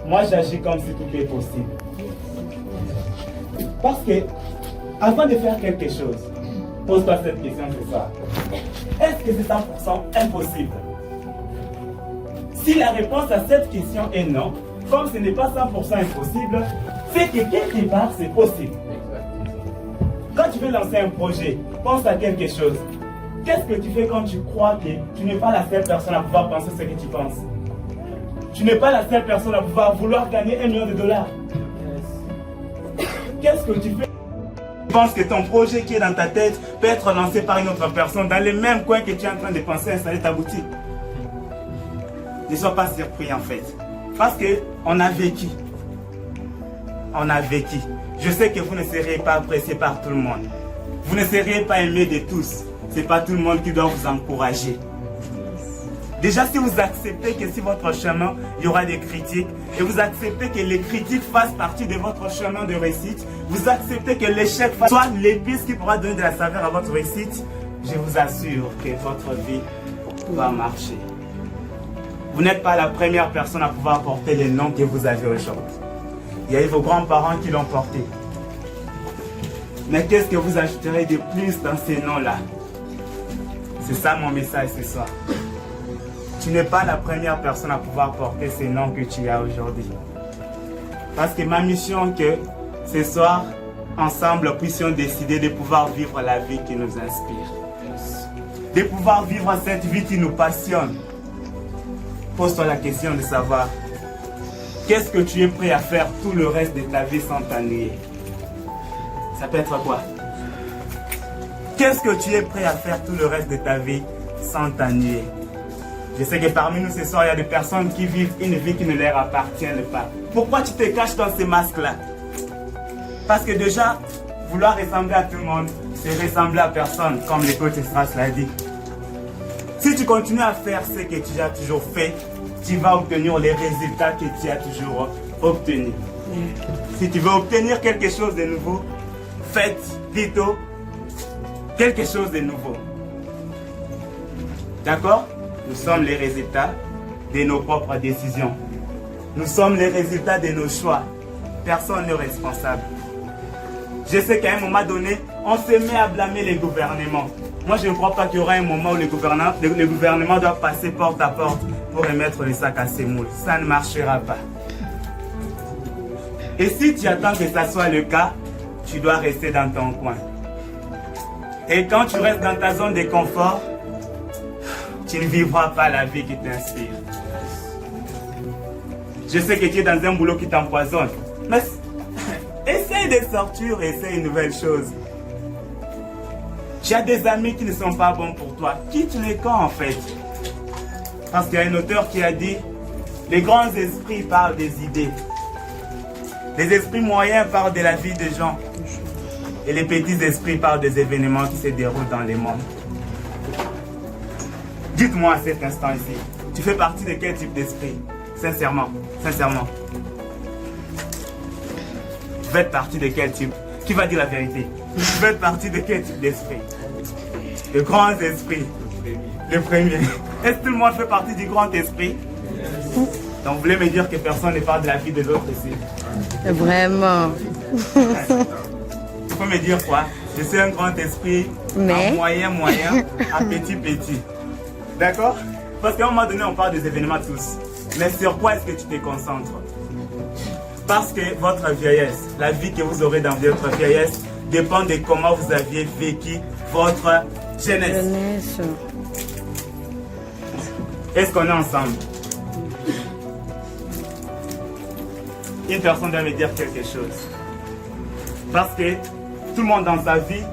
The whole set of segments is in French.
Moi, j'agis comme si tout est possible. Parce que, avant de faire quelque chose, pose-toi cette question, c'est ça. Est-ce que c'est 100% impossible? Si la réponse à cette question est non, comme ce n'est pas 100% impossible, c'est que quelque part, c'est possible. Quand tu veux lancer un projet, pense à quelque chose. Qu'est-ce que tu fais quand tu crois que tu n'es pas la seule personne à pouvoir penser ce que tu penses? Tu n'es pas la seule personne à pouvoir vouloir gagner $1 million. Qu'est-ce que tu fais? Tu penses que ton projet qui est dans ta tête peut être lancé par une autre personne dans le même coin que tu es en train de penser à installer ta boutique. Ne sois pas surpris en fait. Parce qu'on a vécu. On a vécu. Je sais que vous ne serez pas apprécié par tout le monde. Vous ne serez pas aimé de tous. Ce n'est pas tout le monde qui doit vous encourager. Déjà, si vous acceptez que sur votre chemin, il y aura des critiques, et vous acceptez que les critiques fassent partie de votre chemin de réussite, vous acceptez que l'échec soit l'épice qui pourra donner de la saveur à votre réussite, je vous assure que votre vie va marcher. Vous n'êtes pas la première personne à pouvoir porter les noms que vous avez aujourd'hui. Il y a eu vos grands-parents qui l'ont porté. Mais qu'est-ce que vous ajouterez de plus dans ces noms-là? C'est ça mon message ce soir. Tu n'es pas la première personne à pouvoir porter ces noms que tu as aujourd'hui. Parce que ma mission est que ce soir, ensemble, puissions décider de pouvoir vivre la vie qui nous inspire. De pouvoir vivre cette vie qui nous passionne. Pose-toi la question de savoir qu'est-ce que tu es prêt à faire tout le reste de ta vie sans t'ennuyer. Ça peut être quoi? Qu'est-ce que tu es prêt à faire tout le reste de ta vie sans t'ennuyer? Je sais que parmi nous ce soir, il y a des personnes qui vivent une vie qui ne leur appartient pas. Pourquoi tu te caches dans ces masques-là? Parce que déjà, vouloir ressembler à tout le monde, c'est ressembler à personne, comme le coach Strass l'a dit. Si tu continues à faire ce que tu as toujours fait, tu vas obtenir les résultats que tu as toujours obtenus. Si tu veux obtenir quelque chose de nouveau, faites plutôt quelque chose de nouveau. D'accord? Nous sommes les résultats de nos propres décisions. Nous sommes les résultats de nos choix. Personne n'est responsable. Je sais qu'à un moment donné, on se met à blâmer les gouvernements. Moi, je ne crois pas qu'il y aura un moment où le gouvernement doit passer porte à porte pour remettre les sacs à semoule. Ça ne marchera pas. Et si tu attends que ça soit le cas, tu dois rester dans ton coin. Et quand tu restes dans ta zone de confort, tu ne vivras pas la vie qui t'inspire. Je sais que tu es dans un boulot qui t'empoisonne. Mais essaye de sortir et essaye une nouvelle chose. Tu as des amis qui ne sont pas bons pour toi. Quitte les camps en fait. Parce qu'il y a un auteur qui a dit, les grands esprits parlent des idées. Les esprits moyens parlent de la vie des gens. Et les petits esprits parlent des événements qui se déroulent dans le monde. Dites-moi à cet instant ici, tu fais partie de quel type d'esprit? Sincèrement, sincèrement. Tu fais partie de quel type? Qui va dire la vérité? Tu fais partie de quel type d'esprit? Le grand esprit. Le premier. Est-ce que tout le monde fait partie du grand esprit? Donc vous voulez me dire que personne ne parle de la vie des autres ici? Vraiment. Tu peux me dire quoi? Je suis un grand esprit, mais... à moyen, à petit. D'accord? Parce qu'à un moment donné, on parle des événements tous. Mais sur quoi est-ce que tu te concentres? Parce que votre vieillesse, la vie que vous aurez dans votre vieillesse, dépend de comment vous aviez vécu votre jeunesse. Est-ce qu'on est ensemble? une personne doit me dire quelque chose. Parce que tout le monde dans sa vie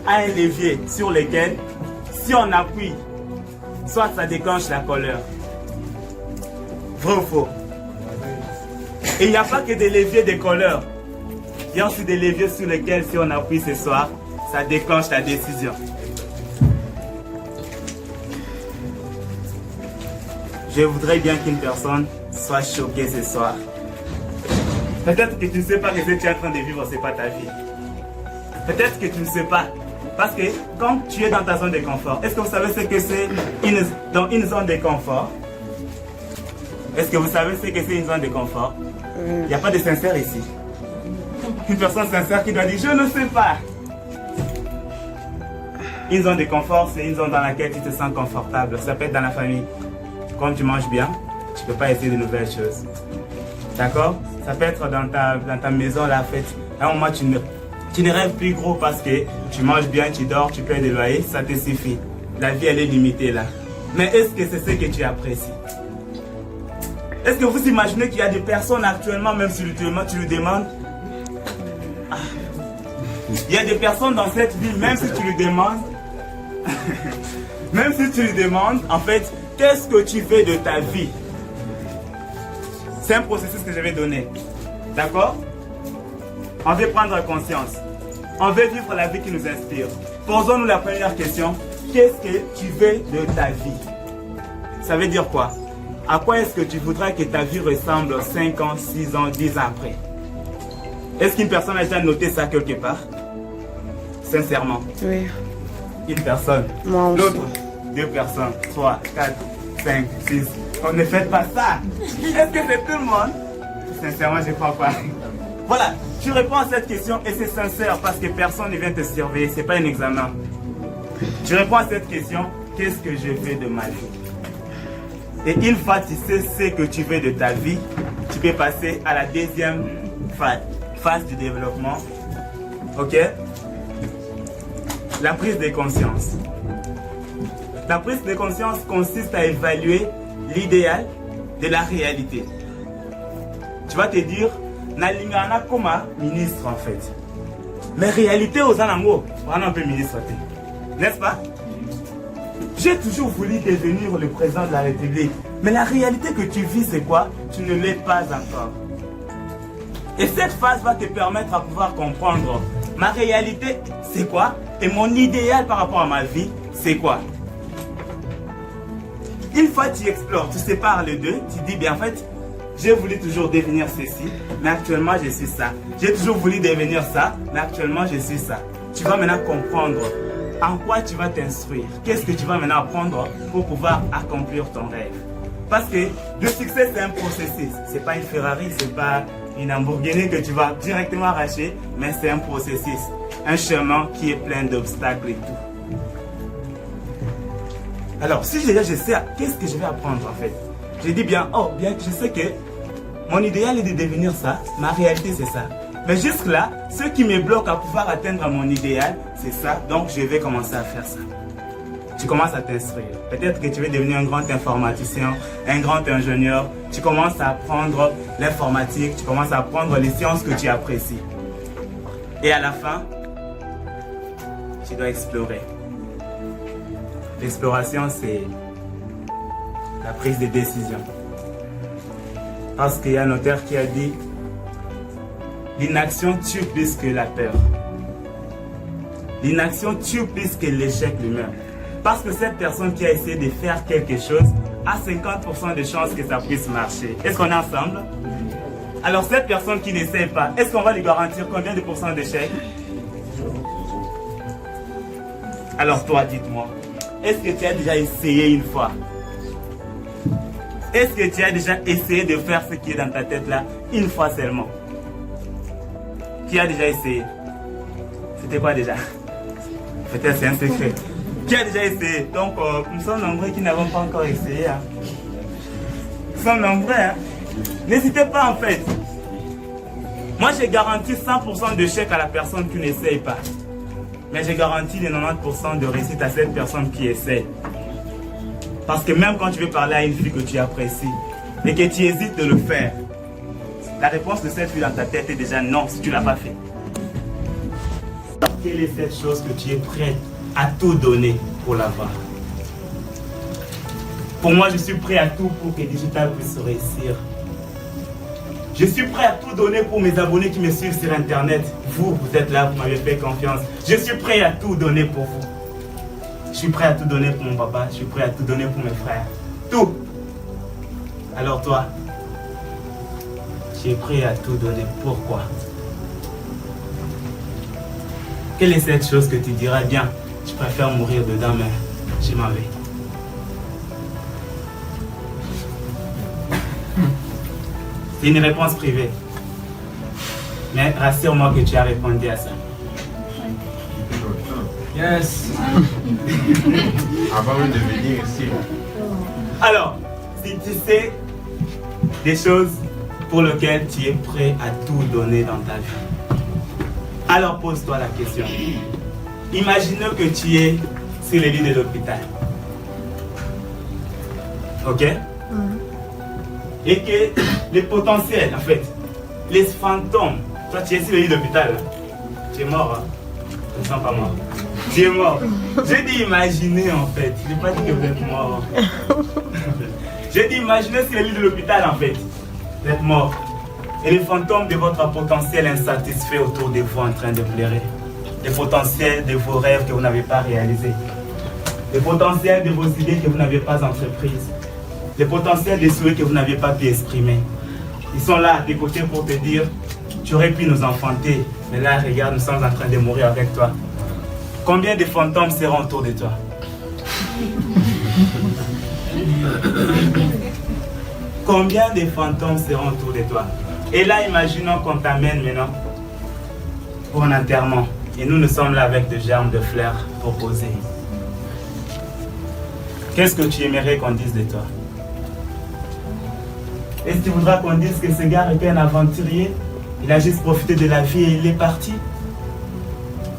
a un levier sur lequel, si on appuie, soit ça déclenche la colère. Vrai ou faux? Et il n'y a pas que des leviers de colère. Il y a aussi des leviers sur lesquels, si on appuie ce soir, ça déclenche la décision. Je voudrais bien qu'une personne soit choquée ce soir. Peut-être que tu ne sais pas que ce que tu es en train de vivre, ce n'est pas ta vie. Peut-être que tu ne sais pas. Parce que quand tu es dans ta zone de confort, est-ce que vous savez ce que c'est dans une zone de confort? Est-ce que vous savez ce que c'est une zone de confort? Il n'y a pas de sincère ici. Une personne sincère qui doit dire « je ne sais pas ». Une zone de confort, c'est une zone dans laquelle tu te sens confortable. Ça peut être dans la famille. Quand tu manges bien, tu ne peux pas essayer de nouvelles choses. D'accord? Ça peut être dans ta maison, la fête. À un moment, tu ne rêves plus gros parce que tu manges bien, tu dors, tu payes des loyers, ça te suffit. La vie, elle est limitée là. Mais est-ce que c'est ce que tu apprécies? Est-ce que vous imaginez qu'il y a des personnes actuellement, même si tu lui demandes, il y a des personnes dans cette vie, même si tu lui demandes, même si tu lui demandes, en fait, qu'est-ce que tu fais de ta vie? C'est un processus que je vais donner. D'accord? On veut prendre conscience. On veut vivre la vie qui nous inspire. Posons-nous la première question. Qu'est-ce que tu veux de ta vie? Ça veut dire quoi? À quoi est-ce que tu voudrais que ta vie ressemble 5 ans, 6 ans, 10 ans après? Est-ce qu'une personne a déjà noté ça quelque part? Sincèrement. Oui. Une personne. Moi aussi. L'autre. 2 personnes. 3, 4, 5, 6. On ne fait pas ça. Est-ce que c'est tout le monde? Sincèrement, je ne crois pas. Voilà. Tu réponds à cette question et c'est sincère parce que personne ne vient te surveiller. Ce n'est pas un examen. Tu réponds à cette question. Qu'est-ce que je veux de ma vie? Et une fois que tu sais ce que tu veux de ta vie, tu peux passer à la deuxième phase du développement. Ok? La prise de conscience. La prise de conscience consiste à évaluer l'idéal de la réalité. Tu vas te dire, Nalingana comme ministre en fait. Mais réalité aux amours, on a un peu ministre. N'est-ce pas? J'ai toujours voulu devenir le président de la République. Mais la réalité que tu vis, c'est quoi? Tu ne l'es pas encore. Et cette phase va te permettre à pouvoir comprendre ma réalité, c'est quoi? Et mon idéal par rapport à ma vie, c'est quoi? Une fois que tu explores, tu sépares les deux, tu dis bien en fait, j'ai voulu toujours devenir ceci, mais actuellement je suis ça. J'ai toujours voulu devenir ça, mais actuellement je suis ça. Tu vas maintenant comprendre en quoi tu vas t'instruire. Qu'est-ce que tu vas maintenant apprendre pour pouvoir accomplir ton rêve. Parce que le succès c'est un processus. C'est pas une Ferrari, c'est pas une Lamborghini que tu vas directement arracher, mais c'est un processus. Un chemin qui est plein d'obstacles et tout. Alors, si déjà je sais qu'est-ce que je vais apprendre en fait. Je dis bien, oh, bien je sais que mon idéal est de devenir ça, ma réalité c'est ça. Mais jusque-là, ce qui me bloque à pouvoir atteindre mon idéal, c'est ça, donc je vais commencer à faire ça. Tu commences à t'instruire. Peut-être que tu veux devenir un grand informaticien, un grand ingénieur. Tu commences à apprendre l'informatique, tu commences à apprendre les sciences que tu apprécies. Et à la fin, tu dois explorer. L'exploration, c'est la prise de décision. Parce qu'il y a un auteur qui a dit « L'inaction tue plus que la peur. L'inaction tue plus que l'échec lui-même. » Parce que cette personne qui a essayé de faire quelque chose a 50% de chances que ça puisse marcher. Est-ce qu'on est ensemble? Alors cette personne qui n'essaie pas, est-ce qu'on va lui garantir combien de pourcents d'échec? Alors toi, dites-moi, est-ce que tu as déjà essayé une fois? Est-ce que tu as déjà essayé de faire ce qui est dans ta tête là, une fois seulement? Qui a déjà essayé? C'était quoi déjà? Peut-être c'est un secret. Qui a déjà essayé? Donc, nous sommes nombreux qui n'avons pas encore essayé. Hein. Nous sommes nombreux. Hein. N'hésitez pas en fait. Moi, j'ai garanti 100% d'échec à la personne qui n'essaye pas. Mais j'ai garanti les 90% de réussite à cette personne qui essaie. Parce que même quand tu veux parler à une fille que tu apprécies et que tu hésites de le faire, La réponse de cette fille dans ta tête est déjà non si tu ne l'as pas fait. Quelle est cette chose que tu es prêt à tout donner pour l'avoir? Pour moi, je suis prêt à tout pour que Digital puisse réussir. Je suis prêt à tout donner pour mes abonnés qui me suivent sur Internet. Vous êtes là, vous m'avez fait confiance. Je suis prêt à tout donner pour vous. Je suis prêt à tout donner pour mon papa. Je suis prêt à tout donner pour mes frères. Tout. Alors toi, tu es prêt à tout donner. Pourquoi? Quelle est cette chose que tu diras, bien, je préfère mourir dedans, mais je m'en vais. C'est une réponse privée. Mais rassure-moi que tu as répondu à ça. Yes. Avant même de venir ici. Alors, si tu sais des choses pour lesquelles tu es prêt à tout donner dans ta vie, alors pose-toi la question. Imaginons que tu es sur le lit de l'hôpital. Ok? Et que les potentiels, en fait, les fantômes, toi tu es sur le lit d'hôpital, tu es mort, hein? Tu ne sens pas mort. Tu es mort. J'ai dit imaginer en fait, je n'ai pas dit que vous êtes mort. J'ai dit imaginer sur le lit de l'hôpital en fait, vous êtes mort. Et les fantômes de votre potentiel insatisfait autour de vous en train de pleurer. Les potentiels de vos rêves que vous n'avez pas réalisés. Les potentiels de vos idées que vous n'avez pas entreprises. Les potentiels des souhaits que vous n'avez pas pu exprimer. Ils sont là à tes côtés pour te dire, tu aurais pu nous enfanter, mais là regarde, nous sommes en train de mourir avec toi. Combien de fantômes seront autour de toi? Combien de fantômes seront autour de toi? Et là, imaginons qu'on t'amène maintenant pour un enterrement. Et nous sommes là avec des germes de fleurs proposés. Qu'est-ce que tu aimerais qu'on dise de toi? Est-ce que tu voudras qu'on dise que ce gars était un aventurier? Il a juste profité de la vie et il est parti?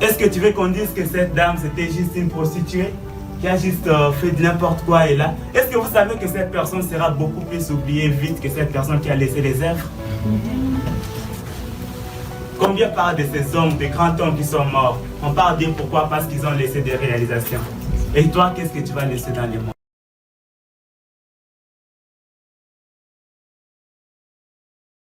Est-ce que tu veux qu'on dise que cette dame c'était juste une prostituée qui a juste fait n'importe quoi et là? Est-ce que vous savez que cette personne sera beaucoup plus oubliée vite que cette personne qui a laissé les œuvres? Combien parlent de ces hommes, des grands hommes qui sont morts? On parle d'eux pourquoi? Parce qu'ils ont laissé des réalisations. Et toi, qu'est-ce que tu vas laisser dans le monde?